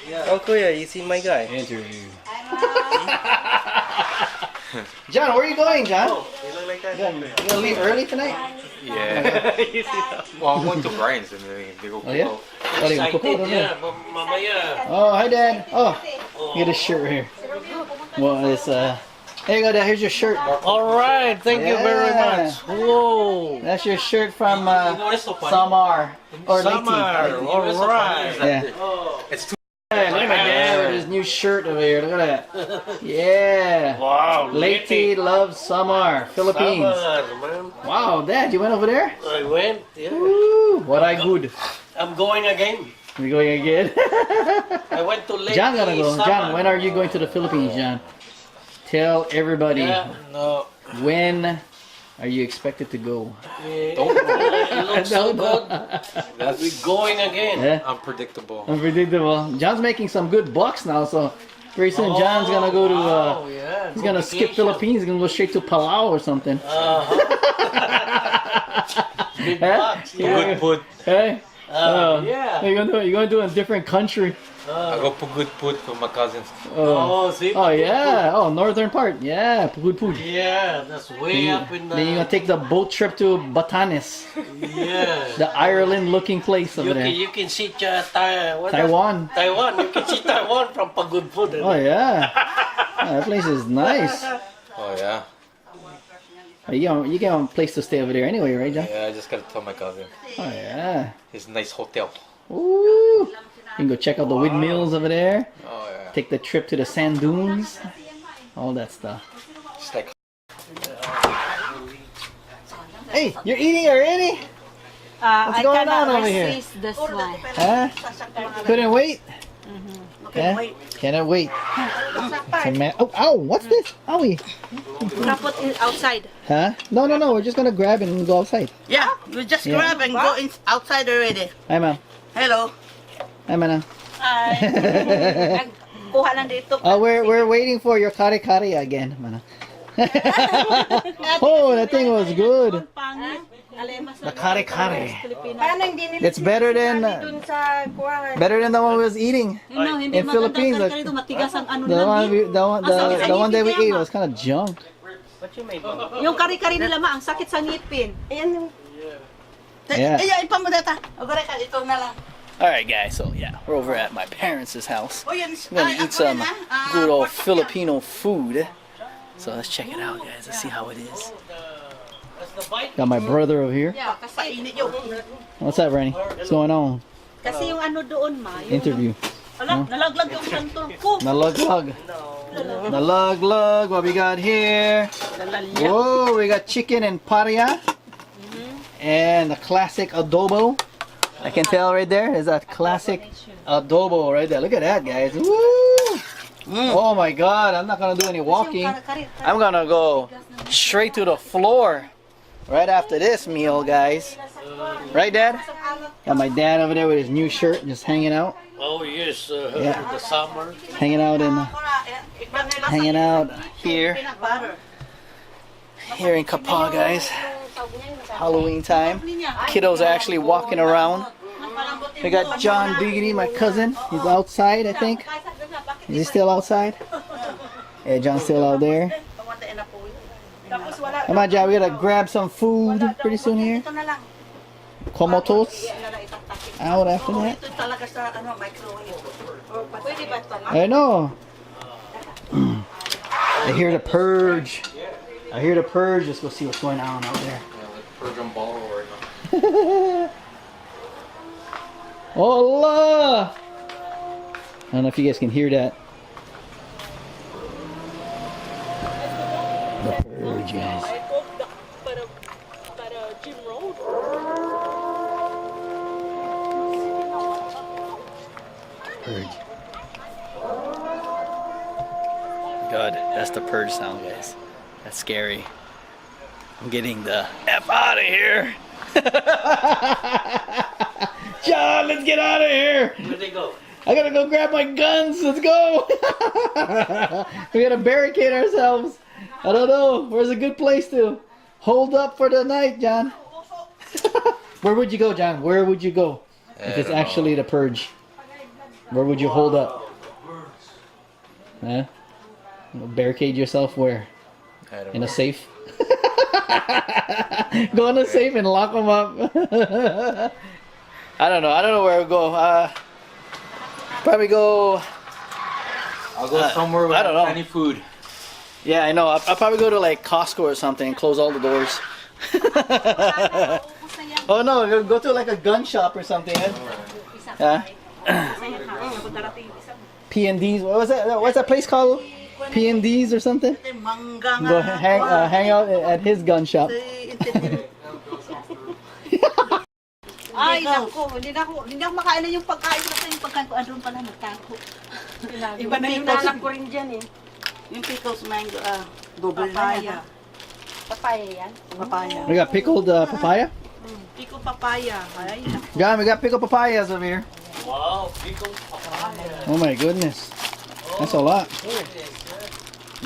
Oh, Kuya, you see my guy? Interview. John, where are you going, John? Oh, you look like that. You gonna leave early tonight? Yeah. You see that? Well, I'm going to Brian's and they go. Oh yeah? Oh, you go cook, Mamaya. Oh, hi, Dad. Oh, get a shirt right here. Well, it's here you go, Dad. Here's your shirt. All right, thank you very much. Whoa. That's your shirt from Samar or Samar. Leyte. All right. Yeah. It's too. Hey, look at my dad with his new shirt over here. Look at that. Yeah. Wow. Leyte loves Samar, Philippines. Samar, man. Wow, Dad, you went over there? I went. Yeah. Woo, what I good. I'm going again. We going again? I went to Leyte. John gotta go. Samar. John, when are you going to the Philippines, John? Tell everybody. Yeah, no. When are you expected to go? Don't it looks so good. We're going again. Yeah. Unpredictable. Unpredictable. John's making some good bucks now, so very soon John's gonna go to. Oh, yeah. He's gonna skip Philippines. He's gonna go straight to Palau or something. Big Huh? bucks. Yeah. Good put. Hey. Yeah. You're gonna do it. You're gonna do it in a different country. I go for good put for my cousins. Oh, see? Oh yeah. Oh, northern part. Yeah. Pugud Pugud. Yeah, that's way up in the... Then you're gonna take the boat trip to Batanes, Yeah. the Ireland-looking place over there. You can see Taiwan. Taiwan. You can see Taiwan from Pagod Food. Oh yeah. That place is nice. Oh yeah. You got a place to stay over there anyway, right, John? Yeah, I just gotta tell my cousin. Oh yeah. His nice hotel. Ooh. You can go check out the windmills over there. Oh yeah. Take the trip to the sand dunes. All that stuff. Just like. Hey, you're eating already? What's going on over here? Resist this one. Huh? Couldn't wait? Yeah? Cannot wait. Oh, ow, what's this? Owie. Gonna put it outside. Huh? No. We're just gonna grab it and go outside. Yeah, you just Yeah. grab and go outside already. Hi, ma'am. Hello. Hi, ma'am. Kuha lang dito. Oh, we're waiting for your kare kare again, man. Oh, that thing was good. The kare kare. Paano hindi nila It's better than dun sa kuha? better than the one we was eating Hindi in Philippines. maganda dito, matigas ang ano The one lang. the one that we ate was kind of junk. Yung kari-kari nila ma, ang sakit sa ngipin. Ayan yung... Yeah. Ayan, ipamudata. O, ka, ito na lang. All right, guys. So yeah, we're over at my parents' house. O, yan. We're gonna eat some good old Filipino food. So let's check it out, guys. Let's see how it is. Got my brother over here. Yeah, kasi Painit yun. What's up, Rennie? What's going on? kasi yung ano doon ma, yung Interview. ala, nalaglag yung santol ko. Naluglag. Naluglag. What we got here? Whoa, we got chicken and paria. And a classic adobo. I can tell right there. There's that classic adobo right there. Look at that, guys. Woo! Oh my God, I'm not gonna do any walking. I'm gonna go straight to the floor right after this meal, guys. Right, Dad? Got my dad over there with his new shirt, just hanging out. Oh, yes. Yeah. The summer. Hanging out here. Here in Kapaa, guys. Halloween time. Kiddos are actually walking around. We got John Diggity, my cousin. He's outside, I think. Is he still outside? Yeah, John's still out there. Come on, John. We gotta grab some food pretty soon here. Komotos. Out after that. Ito talaga sa microwave. Pwede ba ito ma? I know. I hear the purge. I hear the purge. Let's go see what's going on out there. Program ball right now. Allah! I don't know if you guys can hear that. The purge, guys. Purge. God, that's the purge sound, guys. That's scary. I'm getting the F out of here. John, let's get out of here. Where'd they go? I gotta go grab my guns. Let's go. We gotta barricade ourselves. I don't know. Where's a good place to hold up for the night, John? Where would you go, John? Where would you go if it's actually the purge? Where would you hold up? Huh? Barricade yourself where? I don't In know. a safe? Go in a safe and lock them up. I don't know. I don't know where we'll go. Probably go. I'll go somewhere with I don't know. any food. Yeah, I know. I'll probably go to like Costco or something and close all the doors. Oh no, go to like a gun shop or something. P&D's. What was that? What's that place called? P&D's or something? Mangga Go nga. hang out at his gun shop. Ay, naku, hindi ako makain yung pagkain ko kasi yung pagkain ko andun pala nagtako. Iba na yung Pinalak ko rin dyan eh. Yung pickles mango, double na yan. Papaya yan? Papaya. We got pickled papaya. Pickle papaya. Ay, God, we got pickled papayas over here. Wow, pickled papaya. Oh my goodness. That's a lot.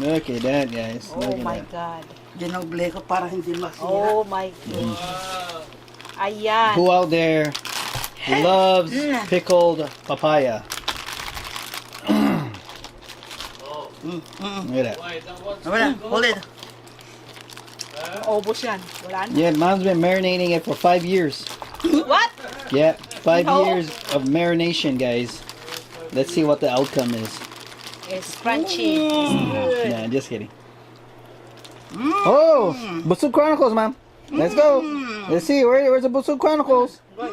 Look at that, guys. Look Oh at my that. God. ginoble ko para hindi masira. Oh my God. Ayan. Who out there loves pickled papaya? Look at that. Wala, hold it. Obos yan. Wala na. Yeah, Mom's been marinating it for 5 years. What? Yeah, 5 No. years of marination, guys. Let's see what the outcome is. It's crunchy. It's good. Nah, just kidding. Oh, Busuk Chronicles, Mom. Let's go. Let's see. Where's the Busuk Chronicles? There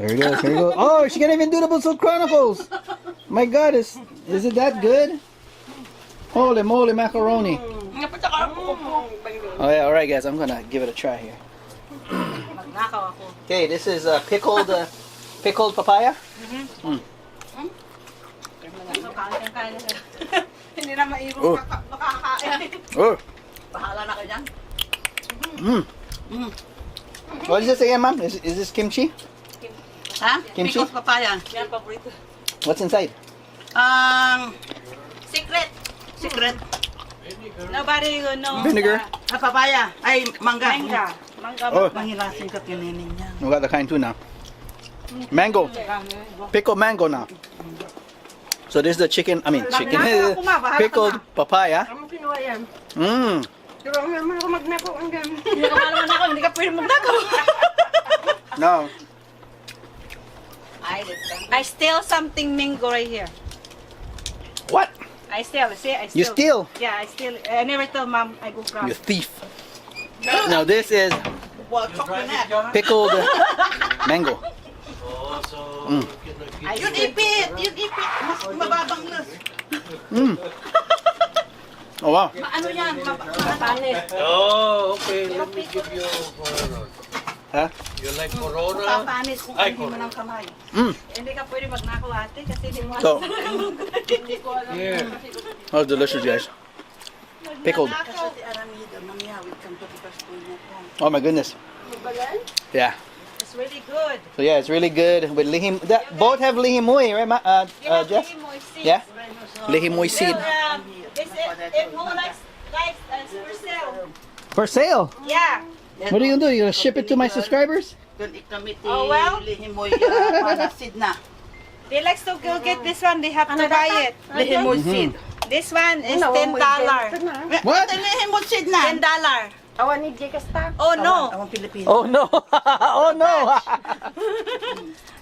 it goes. Here it goes. Oh, she can't even do the Busuk Chronicles. My God, is it that good? Holy moly macaroni. Oh yeah, all right, guys. I'm gonna give it a try here. Magnakaw ako. Okay, this is pickled papaya. Kain. Hindi na mairo Oh. makakain. Oh. Bahala na kayo dyan. What is this again, Mom? Is this kimchi? Ha? Kimchi? Pickles papaya. Yan, paborito. What's inside? Secret. Secret. Nobody will know. Vinegar? Papaya. Ay, mangga. Mangga. Oh. Mangilasin ka kininin niya. We got the kind too now. Mango. Pickled mango now. So this is the chicken. I mean chicken. Pickled papaya. Ano kinuha yan? Mmm. Pero naman ako magnakaw ang gam. Hindi ka naman ako, hindi ka pwede magnakaw. No. I steal something mango right here. What? I steal. See, I steal. You steal? Yeah, I steal. I never tell mom I go from. You thief. Now this is Well, chocolate. pickled mango. Oh, so Yun ipit. Yun ipit. Mas mababang nas. Mmm. Oh wow. Ano yan? Panis. Oh, okay. Let me give you Corona. Huh? You like Corona? Papanis kung Ay, hindi mo ng kamay. Mmm. Hindi ka pwede magnakaw ate kasi hindi mo So, Yeah. oh, delicious, guys. Pickled. Kasi si Aramida, mangyawid kang patipas po niya. Oh my goodness. Yeah. It's really good. So yeah, it's really good with lihim. That both have lihimoy, right, Jess? Yeah. Lihimoy seed. If who likes for sale. For sale. Yeah. What are you gonna do? You gonna ship it to my subscribers? Kung ikamiti, Oh, well. lihimoy panasid na. They like to go get this one. They have to buy it. Lihimoy seed. This one is $10. What? Ito lihimoy seed na. $10. Awan ni Jay Kasta. Oh no. Awang Pilipino. Oh no! Oh no!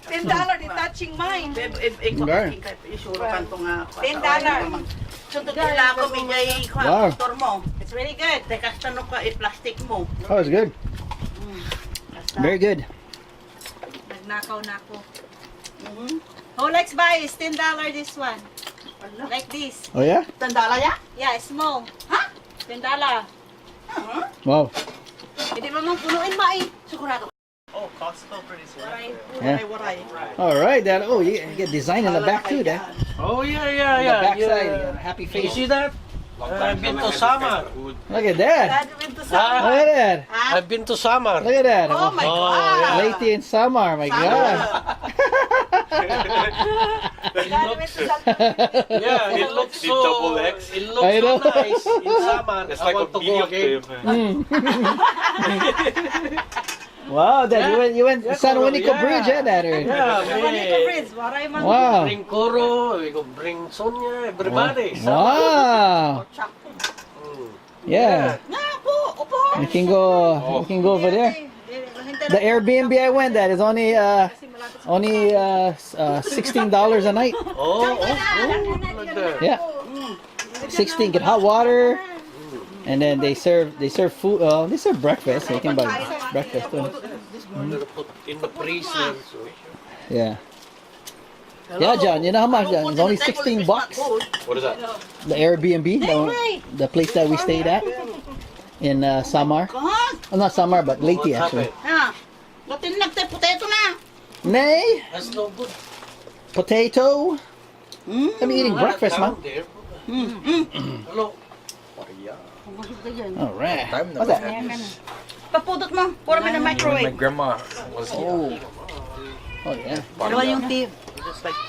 $10. They're touching mine. Okay. Isuro kan to nga. $10. Sunod nila ako migay Wow. motor mo. It's really good. Teka, tanong ka, i-plastic mo. Oh, it's good. Very good. Nagnakaw na ako. Who likes buy is $10 this one. Like this. Oh yeah? Tandala ya? Yeah, it's small. Ha? $10. Wow. Hindi mo mong punuin ma eh. Sigurado. Oh, Costco pretty soon. Yeah. Waray. All right, Dad. Oh, you get design in the back too, Dad. Oh, yeah, On yeah, the yeah. back side, you yeah. got a happy You face. see that? I've been to Samar. Look at that. Ah, Look at that. I've been to Samar. Look at that. Oh my Oh, God. yeah. Lady in summer. My God. Yeah, it looks so. Double X. It looks I so know. nice in Samar. It's I like a want to go video again. game. Wow, Dad, you went San Juanico Bridge, Dad? Or? Yeah, Monica man. Bridge, waray man. Wow. Bring Koro, we go bring Sonia, everybody. Wow. Yeah. Nga po, upo. We can go over there. The Airbnb I went at is only $16 a night. Oh, like that. Yeah. 16, get hot water. And then they serve food. They serve breakfast. So you can buy breakfast too. I'm gonna put in the freezer. So. Yeah. Yeah, John. You know how much? John? It's only $16. What is that? The Airbnb, the place that we stayed at in Samar. Oh, not Samar, but Leyte What actually. happened? Latin nagte potato na. Nay, That's no good. potato. I'm eating breakfast, man. There. Hello. All right. Time na What's ba? that? Papudot mo. Puro mo na My microwave. grandma was here. Oh yeah. Dalawa yung tip.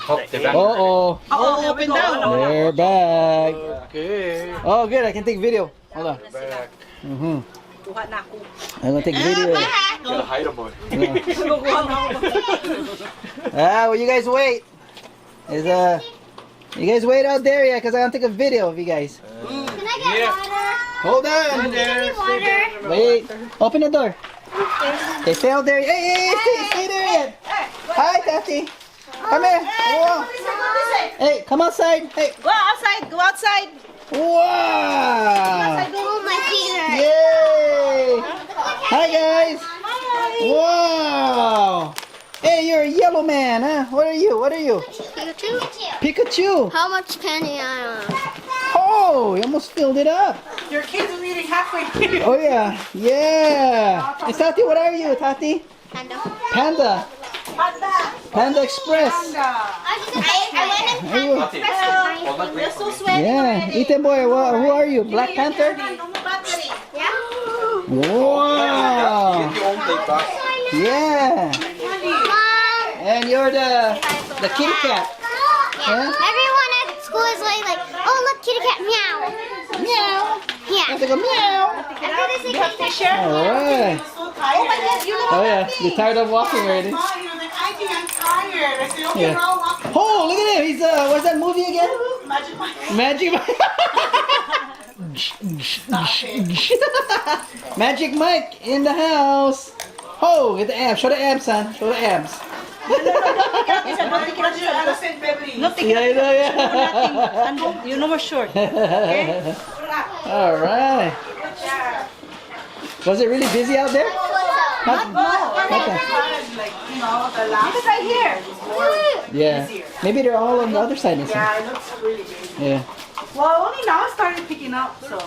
Hope they back. Oh, Oo, open down. they're back. Okay. Oh, good. I can take video. Hold on. Back. Kuha na ako. I'm gonna take video. Gotta hide a boy. Well, you guys wait. Is you guys wait out there, yeah? Cause I gotta take a video of you guys. Can I get water? Hold on. Any water? Wait. Open the door. Okay, stay out there. Hey, stay there yet. Hi, Tati. Come here. Whoa. Hey, come outside. Hey. Go outside, go outside. Wow. Oh, my feet Yay. Hi, guys. Wow. Hey, you're a yellow man, huh? What are you? Pikachu? Pikachu. How much can you Oh, you almost filled it up. Your kids are eating halfway. Oh, yeah. Yeah. Hey, Tati, what are you, Tati? Panda. Panda Express. I went in Are you? You're so sweaty Yeah. already. Ethan boy, who are you? Black Panther? Yeah. Wow. You own the box. Yeah. Mom. And you're the kitty cat. Yeah. Everyone at school is like, oh look, kitty cat, meow. Meow. Yeah. They go meow. Everyone is a kitty cat. All right. So tired. Oh yeah, you're tired of walking already. Oh, he was like, I think I'm tired. I said, okay, Yeah. we're all walking. Oh, look at him. He's what's that movie again? Magic Mike. Magic Mike. Magic Mike in the house. Oh, get the abs. Show the abs, son. Show the abs. Yeah, I know, yeah. And you know we're short. All right. Was it really busy out there? Not okay. Like, you know, the last. It's right here. Yeah. Maybe they're all on the other side. Yeah, it looks really big. Yeah. Well, only now it started picking up, so.